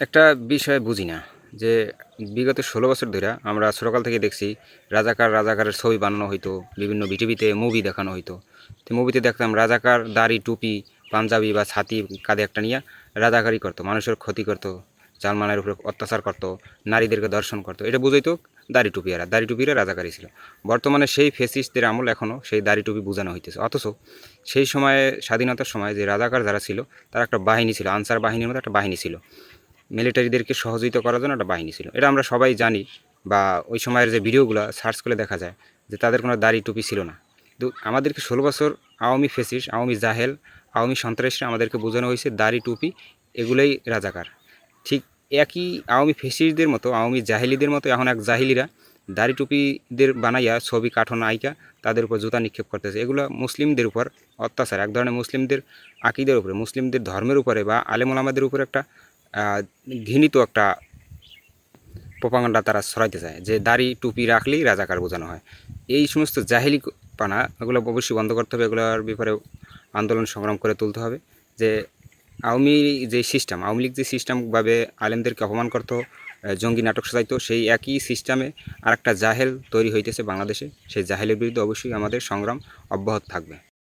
একটা বিষয় বুঝি না যে বিগত 16 বছর ধরে আমরা ছোটকাল থেকে দেখছি রাজাকারের ছবি বানানো হইতো, বিভিন্ন বিটিভিতে মুভি দেখানো হইতো। তো মুভিতে দেখতাম রাজাকার দাড়ি টুপি পাঞ্জাবি বা ছাতি কাঁধে একটা নিয়ে রাজাকারি করতো, মানুষের ক্ষতি করতো, জানমালের উপরে অত্যাচার করতো, নারীদেরকে দর্শন করতো। এটা বুঝাইতো দাড়ি টুপিয়ারা, দাড়ি টুপিরা রাজাকারী ছিল। বর্তমানে সেই ফেসিস্টদের আমল এখনও সেই দাড়ি টুপি বোঝানো হইতেছে, অথচ সেই সময়ে স্বাধীনতার সময় যে রাজাকার যারা ছিল তারা একটা বাহিনী ছিল, আনসার বাহিনীর মতো একটা বাহিনী ছিল, মিলিটারিদেরকে সহযোগিতা করার জন্য একটা বাহিনী ছিল। এটা আমরা সবাই জানি, বা ওই সময়ের যে ভিডিওগুলো সার্চ করলে দেখা যায় যে তাদের কোনো দাড়ি টুপি ছিল না। কিন্তু আমাদেরকে 16 বছর আওয়ামী ফেসিস্ট, আওয়ামী জাহেল, আওয়ামী সন্ত্রাসীরা আমাদেরকে বোঝানো হয়েছে দাড়ি টুপি এগুলোই রাজাকার। ঠিক একই আওয়ামী ফেসিস্টদের মতো, আওয়ামী জাহিলিদের মতো এখন এক জাহিলিরা দাড়ি টুপিদের বানাইয়া ছবি কাঠন আইকা তাদের উপর জুতা নিক্ষেপ করতেছে। এগুলো মুসলিমদের উপর অত্যাচার, এক ধরনের মুসলিমদের আকিদের উপরে, মুসলিমদের ধর্মের উপরে বা আলেমুলামাদের উপরে একটা ঘৃণিত একটা প্রোপাগান্ডা তারা ছড়াইতে চায় যে দাড়ি টুপি রাখলেই রাজাকার বোঝানো হয়। এই সমস্ত জাহিলি পানা এগুলো অবশ্যই বন্ধ করতে হবে, এগুলোর ব্যাপারে আন্দোলন সংগ্রাম করে তুলতে হবে। যে আওয়ামী লীগ যে সিস্টেমভাবে আলেমদেরকে অপমান করতো, জঙ্গি নাটক সাজাইতো, সেই একই সিস্টেমে আরেকটা জাহেল তৈরি হইতেছে বাংলাদেশে। সেই জাহেলের বিরুদ্ধে অবশ্যই আমাদের সংগ্রাম অব্যাহত থাকবে।